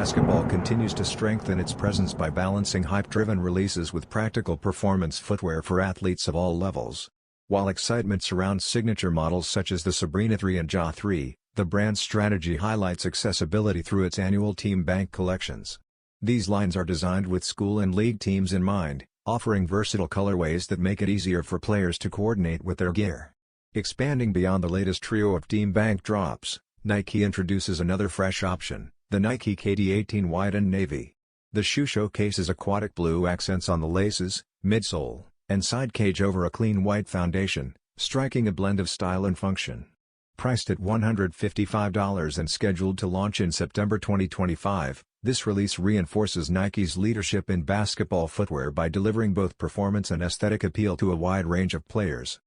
basketball continues to strengthen its presence by balancing hype-driven releases with practical performance footwear for athletes of all levels. While excitement surrounds signature models such as the Sabrina 3 and Ja 3, the brand's strategy highlights accessibility through its annual Team Bank collections. These lines are designed with school and league teams in mind, offering versatile colorways that make it easier for players to coordinate with their gear. Expanding beyond the latest trio of Team Bank drops, Nike introduces another fresh option, the Nike KD18 White and Navy. The shoe showcases aquatic blue accents on the laces, midsole, and side cage over a clean white foundation, striking a blend of style and function. Priced at $155 and scheduled to launch in September 2025, this release reinforces Nike's leadership in basketball footwear by delivering both performance and aesthetic appeal to a wide range of players.